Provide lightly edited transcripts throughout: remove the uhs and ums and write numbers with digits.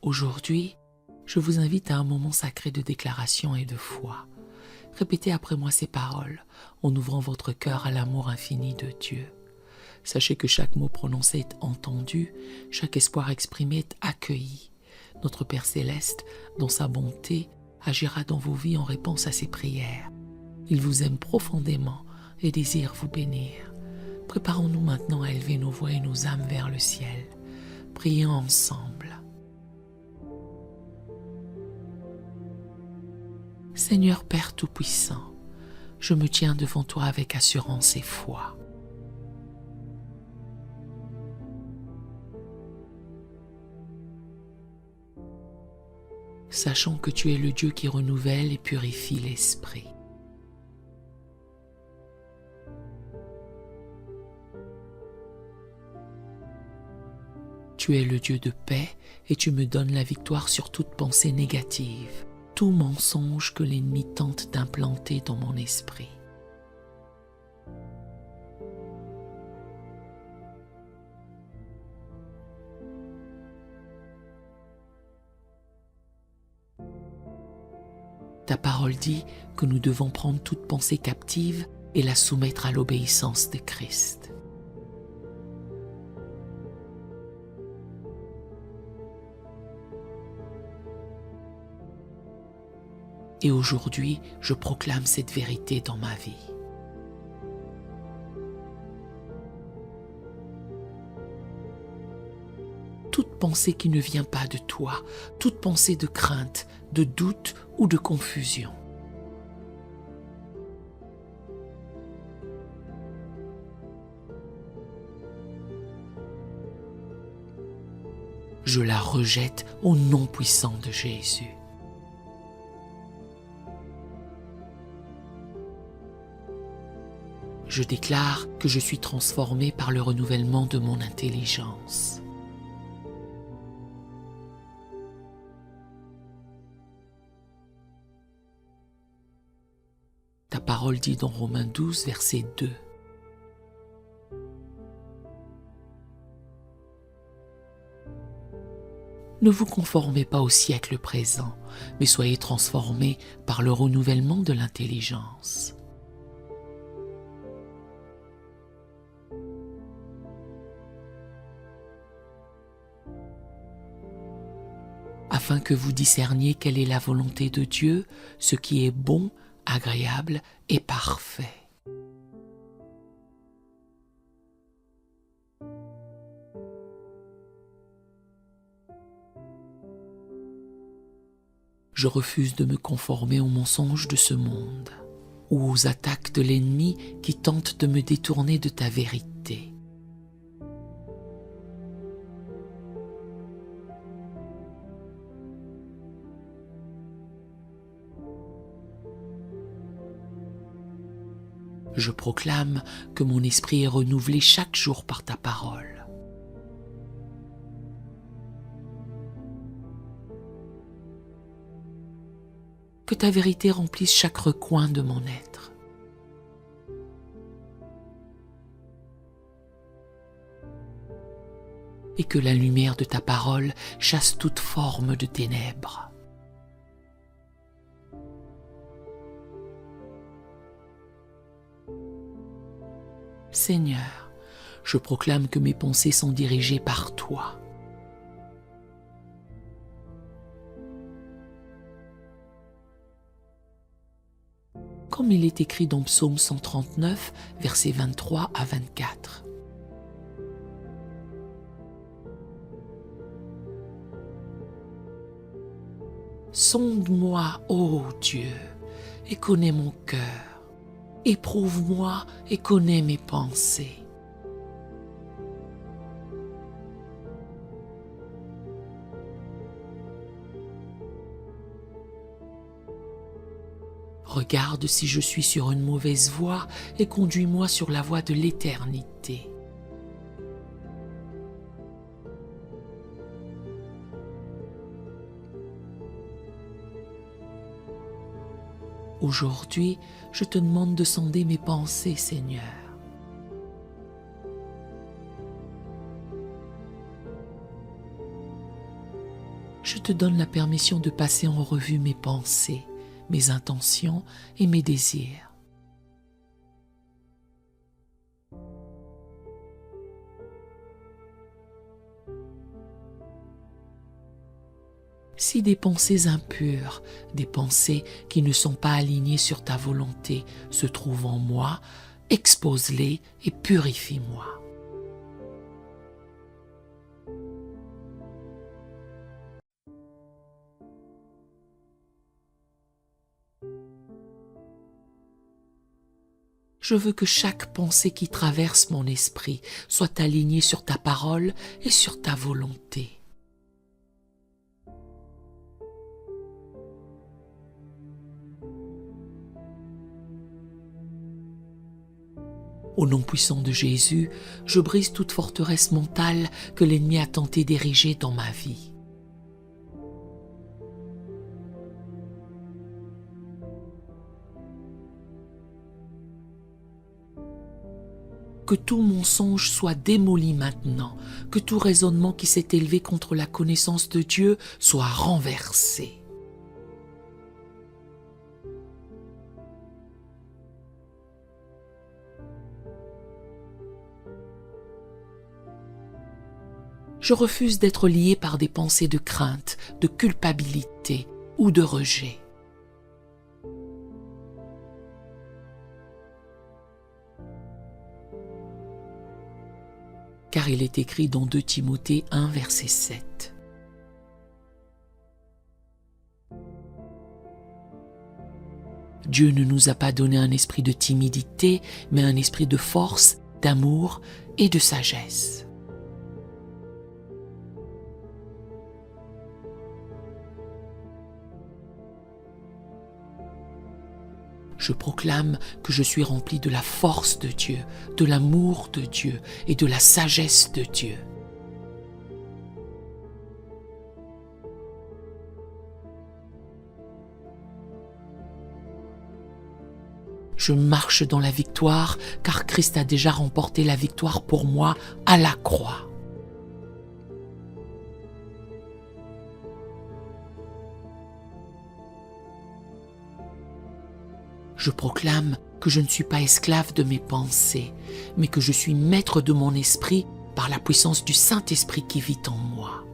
Aujourd'hui, je vous invite à un moment sacré de déclaration et de foi. Répétez après moi ces paroles en ouvrant votre cœur à l'amour infini de Dieu. Sachez que chaque mot prononcé est entendu, chaque espoir exprimé est accueilli. Notre Père Céleste, dans sa bonté, agira dans vos vies en réponse à ces prières. Il vous aime profondément et désire vous bénir. Préparons-nous maintenant à élever nos voix et nos âmes vers le ciel. Prions ensemble. Seigneur Père Tout-Puissant, je me tiens devant toi avec assurance et foi. Sachant que tu es le Dieu qui renouvelle et purifie l'esprit. Tu es le Dieu de paix et tu me donnes la victoire sur toute pensée négative, tout mensonge que l'ennemi tente d'implanter dans mon esprit. Ta parole dit que nous devons prendre toute pensée captive et la soumettre à l'obéissance de Christ. Et aujourd'hui, je proclame cette vérité dans ma vie. Toute pensée qui ne vient pas de toi, toute pensée de crainte, de doute ou de confusion. Je la rejette au nom puissant de Jésus. Je déclare que je suis transformé par le renouvellement de mon intelligence. Ta parole dit dans Romains 12, verset 2. Ne vous conformez pas au siècle présent, mais soyez transformés par le renouvellement de l'intelligence. Afin que vous discerniez quelle est la volonté de Dieu, ce qui est bon, agréable et parfait. Je refuse de me conformer aux mensonges de ce monde ou aux attaques de l'ennemi qui tente de me détourner de ta vérité. Je proclame que mon esprit est renouvelé chaque jour par ta parole. Que ta vérité remplisse chaque recoin de mon être. Et que la lumière de ta parole chasse toute forme de ténèbres. Seigneur, je proclame que mes pensées sont dirigées par toi. Comme il est écrit dans Psaume 139, versets 23 à 24. Sonde-moi, ô Dieu, et connais mon cœur. Éprouve-moi et connais mes pensées. Regarde si je suis sur une mauvaise voie et conduis-moi sur la voie de l'éternité. Aujourd'hui, je te demande de sonder mes pensées, Seigneur. Je te donne la permission de passer en revue mes pensées, mes intentions et mes désirs. Si des pensées impures, des pensées qui ne sont pas alignées sur ta volonté se trouvent en moi, expose-les et purifie-moi. Je veux que chaque pensée qui traverse mon esprit soit alignée sur ta parole et sur ta volonté. Au nom puissant de Jésus, je brise toute forteresse mentale que l'ennemi a tenté d'ériger dans ma vie. Que tout mensonge soit démoli maintenant, que tout raisonnement qui s'est élevé contre la connaissance de Dieu soit renversé. Je refuse d'être lié par des pensées de crainte, de culpabilité ou de rejet. Car il est écrit dans 2 Timothée 1, verset 7. Dieu ne nous a pas donné un esprit de timidité, mais un esprit de force, d'amour et de sagesse. Je proclame que je suis rempli de la force de Dieu, de l'amour de Dieu et de la sagesse de Dieu. Je marche dans la victoire car Christ a déjà remporté la victoire pour moi à la croix. Je proclame que je ne suis pas esclave de mes pensées, mais que je suis maître de mon esprit par la puissance du Saint-Esprit qui vit en moi.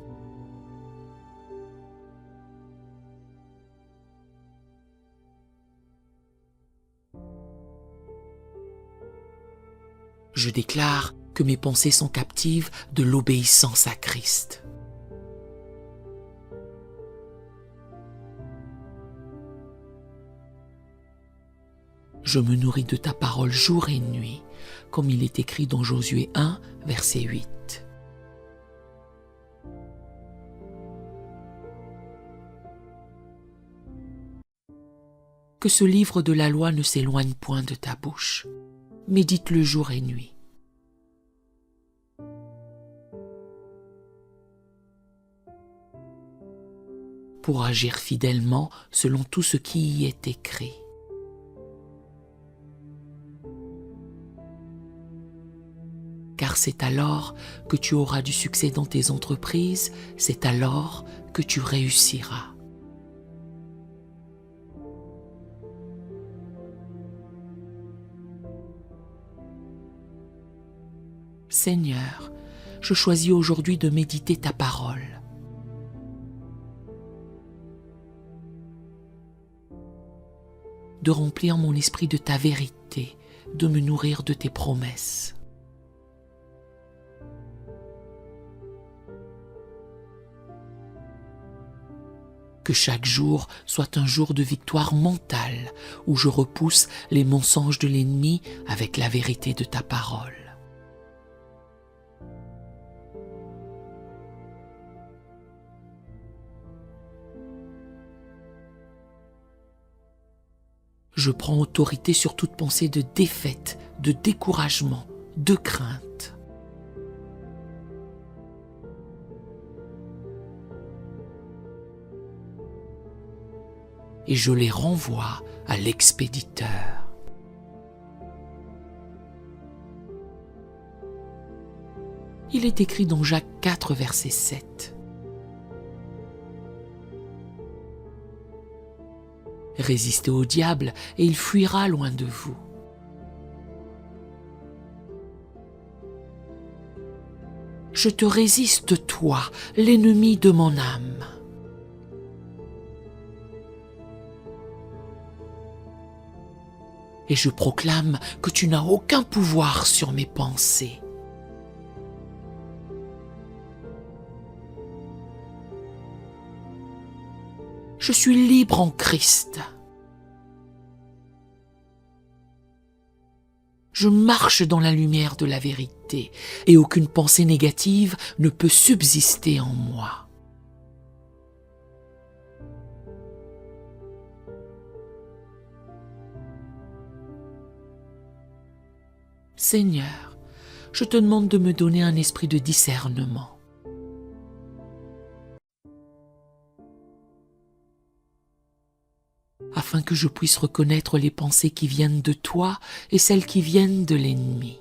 Je déclare que mes pensées sont captives de l'obéissance à Christ. Je me nourris de ta parole jour et nuit, comme il est écrit dans Josué 1, verset 8. Que ce livre de la loi ne s'éloigne point de ta bouche. Médite-le jour et nuit. Pour agir fidèlement selon tout ce qui y est écrit. Car c'est alors que tu auras du succès dans tes entreprises, c'est alors que tu réussiras. Seigneur, je choisis aujourd'hui de méditer ta parole. De remplir mon esprit de ta vérité, de me nourrir de tes promesses. Que chaque jour soit un jour de victoire mentale, où je repousse les mensonges de l'ennemi avec la vérité de ta parole. Je prends autorité sur toute pensée de défaite, de découragement, de crainte. Et je les renvoie à l'expéditeur. Il est écrit dans Jacques 4, verset 7. Résistez au diable et il fuira loin de vous. Je te résiste, toi, l'ennemi de mon âme. Et je proclame que tu n'as aucun pouvoir sur mes pensées. Je suis libre en Christ. Je marche dans la lumière de la vérité et aucune pensée négative ne peut subsister en moi. Seigneur, je te demande de me donner un esprit de discernement. Afin que je puisse reconnaître les pensées qui viennent de toi et celles qui viennent de l'ennemi.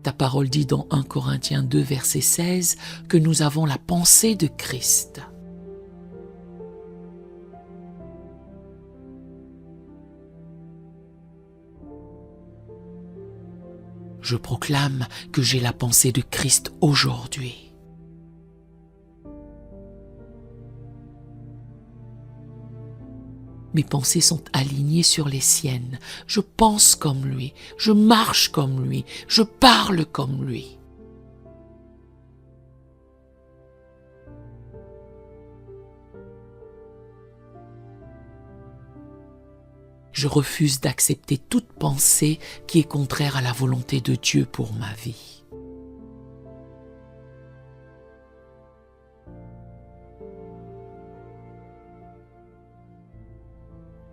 Ta parole dit dans 1 Corinthiens 2, verset 16, que nous avons la pensée de Christ. Je proclame que j'ai la pensée de Christ aujourd'hui. Mes pensées sont alignées sur les siennes. Je pense comme lui, je marche comme lui, je parle comme lui. Je refuse d'accepter toute pensée qui est contraire à la volonté de Dieu pour ma vie.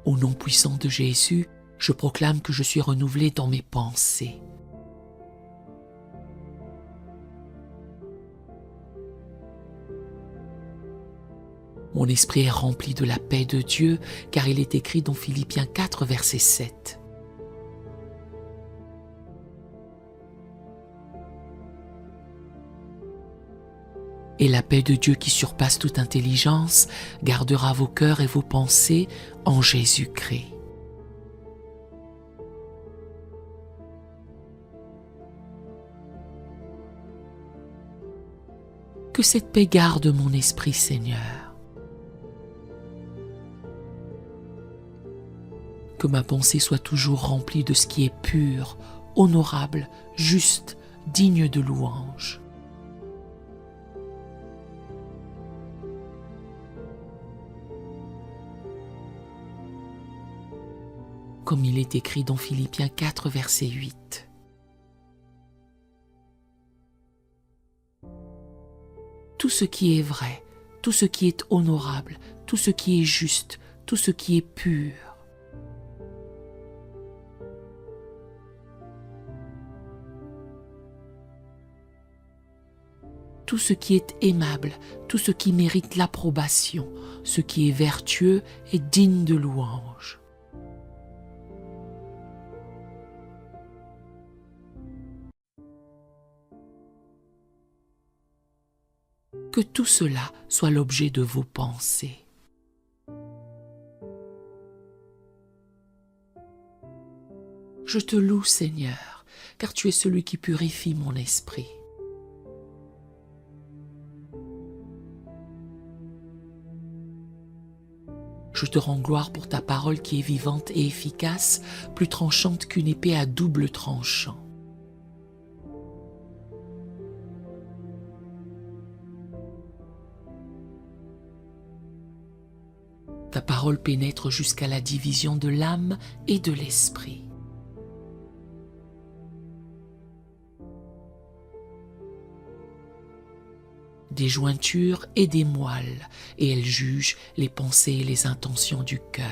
Au nom puissant de Jésus, je proclame que je suis renouvelé dans mes pensées. Mon esprit est rempli de la paix de Dieu, car il est écrit dans Philippiens 4, verset 7. Et la paix de Dieu qui surpasse toute intelligence gardera vos cœurs et vos pensées en Jésus-Christ. Que cette paix garde mon esprit, Seigneur. Que ma pensée soit toujours remplie de ce qui est pur, honorable, juste, digne de louange. Comme il est écrit dans Philippiens 4, verset 8. Tout ce qui est vrai, tout ce qui est honorable, tout ce qui est juste, tout ce qui est pur. Tout ce qui est aimable, tout ce qui mérite l'approbation, ce qui est vertueux et digne de louange. Que tout cela soit l'objet de vos pensées. Je te loue, Seigneur, car tu es celui qui purifie mon esprit. Je te rends gloire pour ta parole qui est vivante et efficace, plus tranchante qu'une épée à double tranchant. Ta parole pénètre jusqu'à la division de l'âme et de l'esprit. Des jointures et des moelles, et elle juge les pensées et les intentions du cœur.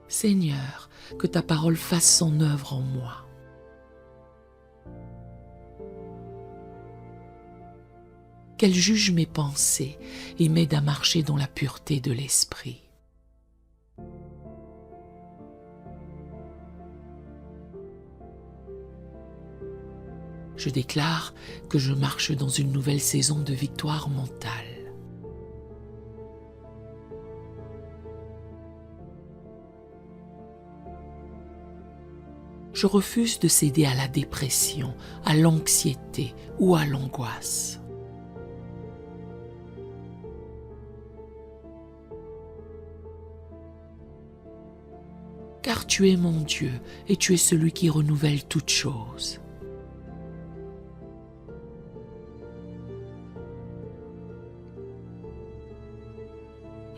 Seigneur, que ta parole fasse son œuvre en moi. Qu'elle juge mes pensées et m'aide à marcher dans la pureté de l'esprit. Je déclare que je marche dans une nouvelle saison de victoire mentale. Je refuse de céder à la dépression, à l'anxiété ou à l'angoisse. Car tu es mon Dieu et tu es celui qui renouvelle toutes choses.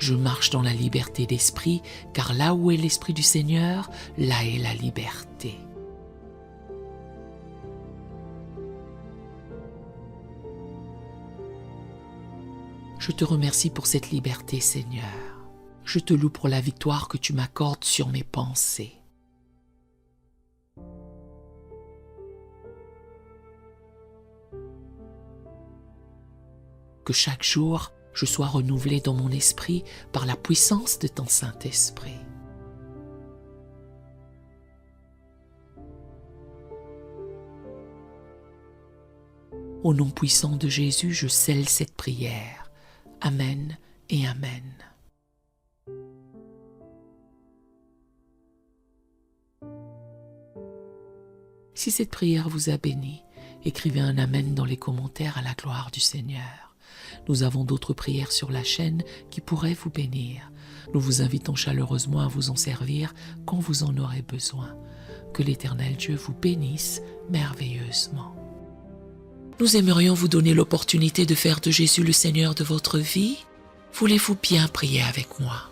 Je marche dans la liberté d'esprit, car là où est l'Esprit du Seigneur, là est la liberté. Je te remercie pour cette liberté, Seigneur. Je te loue pour la victoire que tu m'accordes sur mes pensées. Que chaque jour, je sois renouvelé dans mon esprit par la puissance de ton Saint-Esprit. Au nom puissant de Jésus, je scelle cette prière. Amen et Amen. Si cette prière vous a béni, écrivez un Amen dans les commentaires à la gloire du Seigneur. Nous avons d'autres prières sur la chaîne qui pourraient vous bénir. Nous vous invitons chaleureusement à vous en servir quand vous en aurez besoin. Que l'Éternel Dieu vous bénisse merveilleusement. Nous aimerions vous donner l'opportunité de faire de Jésus le Seigneur de votre vie. Voulez-vous bien prier avec moi?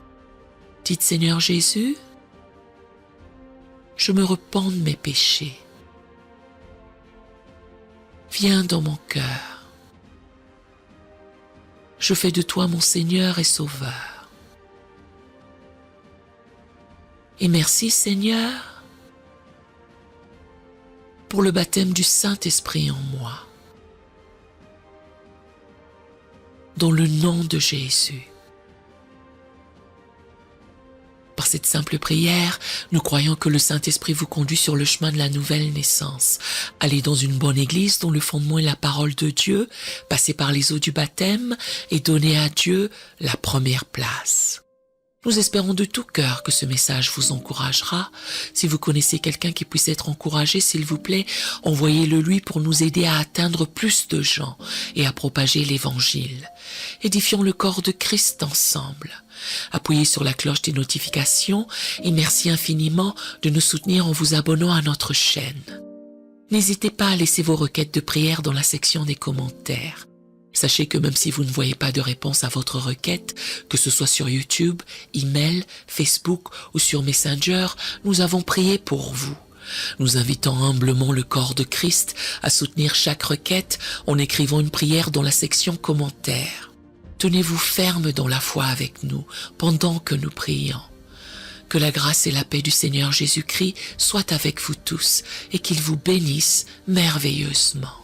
Dites Seigneur Jésus, je me repens de mes péchés. Viens dans mon cœur. Je fais de toi mon Seigneur et Sauveur. Et merci Seigneur pour le baptême du Saint-Esprit en moi. Dans le nom de Jésus. Par cette simple prière, nous croyons que le Saint-Esprit vous conduit sur le chemin de la nouvelle naissance. Allez dans une bonne église dont le fondement est la parole de Dieu, passez par les eaux du baptême et donnez à Dieu la première place. Nous espérons de tout cœur que ce message vous encouragera. Si vous connaissez quelqu'un qui puisse être encouragé, s'il vous plaît, envoyez-le lui pour nous aider à atteindre plus de gens et à propager l'Évangile. Édifions le corps de Christ ensemble. Appuyez sur la cloche des notifications et merci infiniment de nous soutenir en vous abonnant à notre chaîne. N'hésitez pas à laisser vos requêtes de prière dans la section des commentaires. Sachez que même si vous ne voyez pas de réponse à votre requête, que ce soit sur YouTube, email, Facebook ou sur Messenger, nous avons prié pour vous. Nous invitons humblement le corps de Christ à soutenir chaque requête en écrivant une prière dans la section commentaires. Tenez-vous ferme dans la foi avec nous pendant que nous prions. Que la grâce et la paix du Seigneur Jésus-Christ soient avec vous tous et qu'il vous bénisse merveilleusement.